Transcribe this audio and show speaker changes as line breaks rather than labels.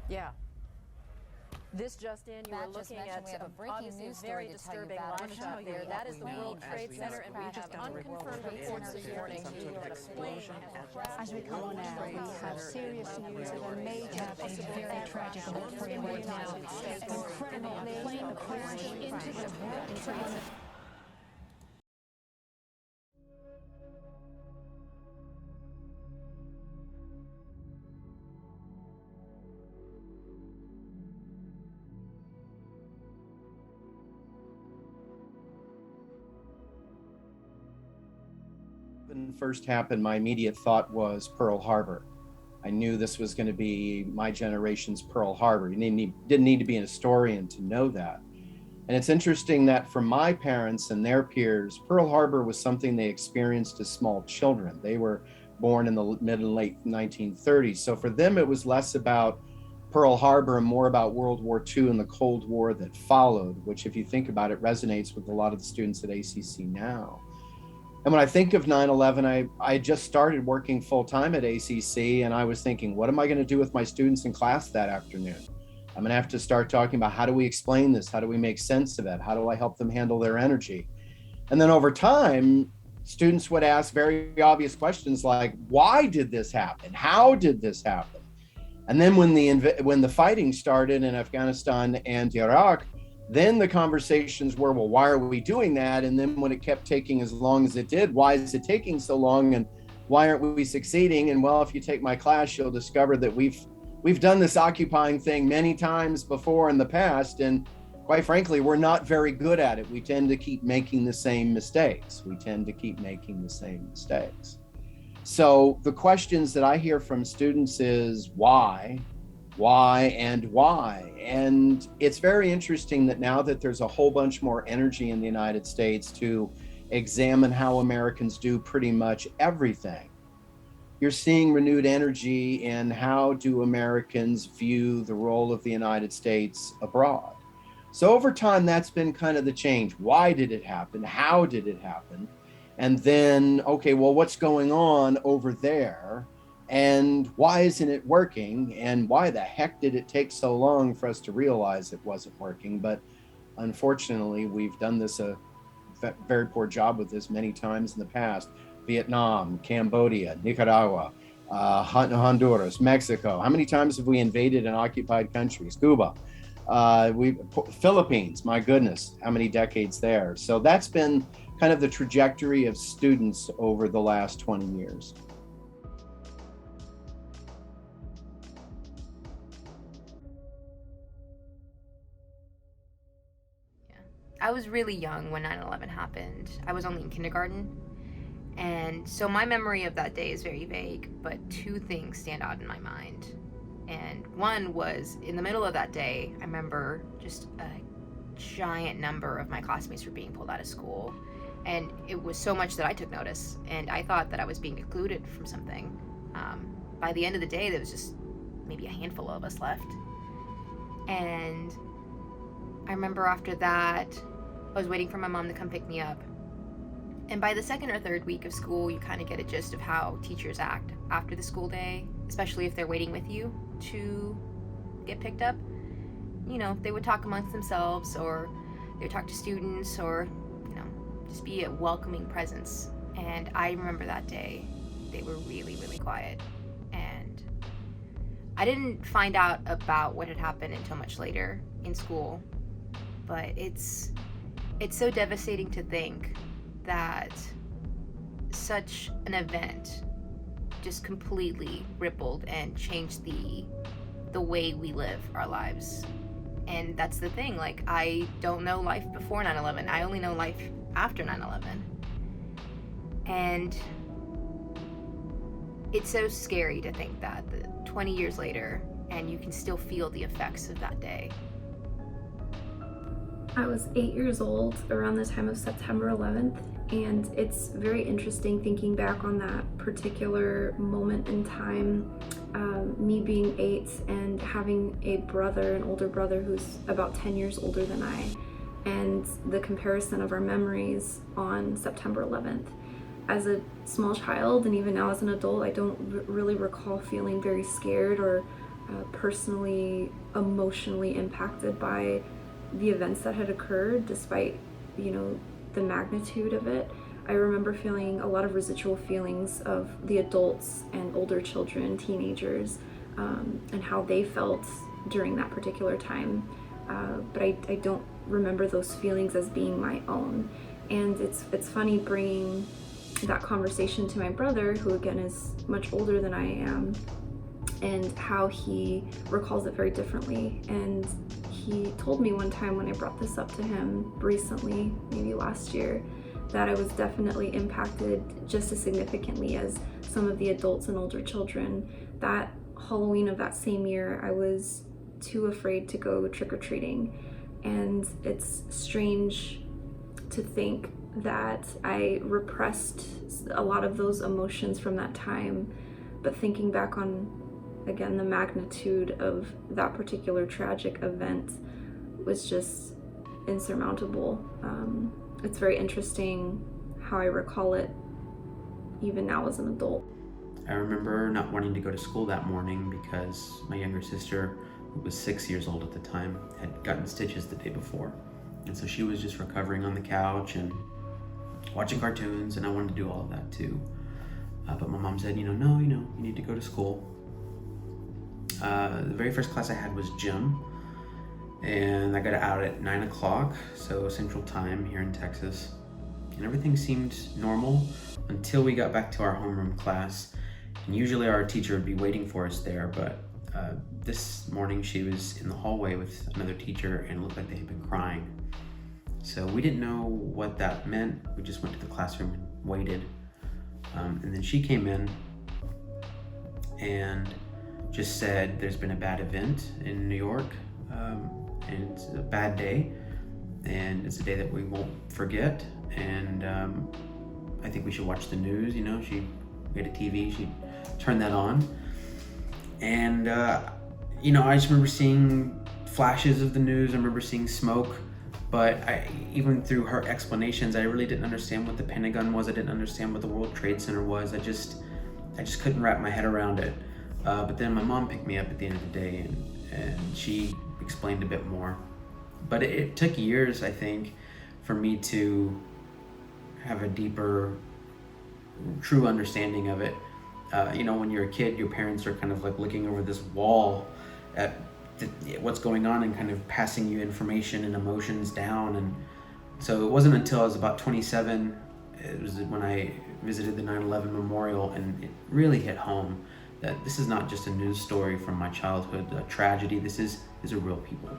Yeah. This just in, you were looking at obviously a very disturbing live shot there. That is the World Trade Center, and we have unconfirmed reports this morning.
As we come on air, we have serious news of a major, a very tragic event for you right now. Incredible plane crash into the World Trade Center.
When it first happened, my immediate thought was Pearl Harbor. I knew this was going to be my generation's Pearl Harbor. You didn't need to be an historian to know that. And it's interesting that for my parents and their peers, Pearl Harbor was something they experienced as small children. They were born in the mid and late 1930s. So for them, it was less about Pearl Harbor and more about World War II and the Cold War that followed, which, if you think about it, resonates with a lot of the students at ACC now. And when I think of 9/11, I just started working full time at ACC, and I was thinking, what am I going to do with my students in class that afternoon? I'm going to have to start talking about, how do we explain this? How do we make sense of it? How do I help them handle their energy? And then over time, students would ask very obvious questions like, why did this happen? How did this happen? And then when the fighting started in Afghanistan and Iraq, then the conversations were, well, why are we doing that? And then when it kept taking as long as it did, why is it taking so long? And why aren't we succeeding? And well, if you take my class, you'll discover that we've done this occupying thing many times before in the past. And quite frankly, we're not very good at it. We tend to keep making the same mistakes. So the questions that I hear from students is why, and why? And it's very interesting that now that there's a whole bunch more energy in the United States to examine how Americans do pretty much everything, you're seeing renewed energy in how do Americans view the role of the United States abroad. So over time, that's been kind of the change. Why did it happen? How did it happen? And then, okay, well, what's going on over there? And why isn't it working? And why the heck did it take so long for us to realize it wasn't working? But unfortunately, we've done this a very poor job with this many times in the past. Vietnam, Cambodia, Nicaragua, Honduras, Mexico. How many times have we invaded and occupied countries? Cuba, Philippines, my goodness, how many decades there? So that's been kind of the trajectory of students over the last 20 years.
I was really young when 9/11 happened. I was only in kindergarten. And so my memory of that day is very vague, but two things stand out in my mind. And one was, in the middle of that day, I remember just a giant number of my classmates were being pulled out of school. And it was so much that I took notice, and I thought that I was being excluded from something. By the end of the day, there was just maybe a handful of us left. And I remember after that, I was waiting for my mom to come pick me up. And by the second or third week of school, you kind of get a gist of how teachers act after the school day, especially if they're waiting with you to get picked up. You know, they would talk amongst themselves, or they would talk to students, or, you know, just be a welcoming presence. And I remember that day, they were really, really quiet. And I didn't find out about what had happened until much later in school. But it's so devastating to think that such an event just completely rippled and changed the way we live our lives. And that's the thing, like, I don't know life before 9/11. I only know life after 9/11. And it's so scary to think that 20 years later, and you can still feel the effects of that day.
I was 8 years old around the time of September 11th, and it's very interesting thinking back on that particular moment in time, me being 8 and having a brother, an older brother who's about 10 years older than I, and the comparison of our memories on September 11th. As a small child, and even now as an adult, I don't really recall feeling very scared or personally, emotionally impacted by the events that had occurred, despite, you know, the magnitude of it. I remember feeling a lot of residual feelings of the adults and older children, teenagers, and how they felt during that particular time. But I don't remember those feelings as being my own. And it's funny bringing that conversation to my brother, who again is much older than I am, and how he recalls it very differently. And he told me one time when I brought this up to him recently, maybe last year, that I was definitely impacted just as significantly as some of the adults and older children. That Halloween of that same year, I was too afraid to go trick-or-treating. And it's strange to think that I repressed a lot of those emotions from that time, but thinking back on, again, the magnitude of that particular tragic event was just insurmountable. It's very interesting how I recall it even now as an adult.
I remember not wanting to go to school that morning because my younger sister, who was 6 years old at the time, had gotten stitches the day before. And so she was just recovering on the couch and watching cartoons, and I wanted to do all of that too. But my mom said, no, you need to go to school. The very first class I had was gym, and I got out at 9 o'clock, so Central Time here in Texas. And everything seemed normal until we got back to our homeroom class. And usually our teacher would be waiting for us there, but this morning she was in the hallway with another teacher and it looked like they had been crying. So we didn't know what that meant. We just went to the classroom and waited. And then she came in and just said, there's been a bad event in New York, and it's a bad day, and it's a day that we won't forget, and I think we should watch the news. We had a TV, she turned that on, and I just remember seeing flashes of the news. I remember seeing smoke, but even through her explanations, I really didn't understand what the Pentagon was. I didn't understand what the World Trade Center was. I just couldn't wrap my head around it. But then my mom picked me up at the end of the day, and she explained a bit more. But it took years, I think, for me to have a deeper, true understanding of it. When you're a kid, your parents are kind of like looking over this wall at what's going on and kind of passing you information and emotions down. And so it wasn't until I was about 27, it was when I visited the 9/11 memorial, and it really hit home that this is not just a news story from my childhood, a tragedy. These are real people.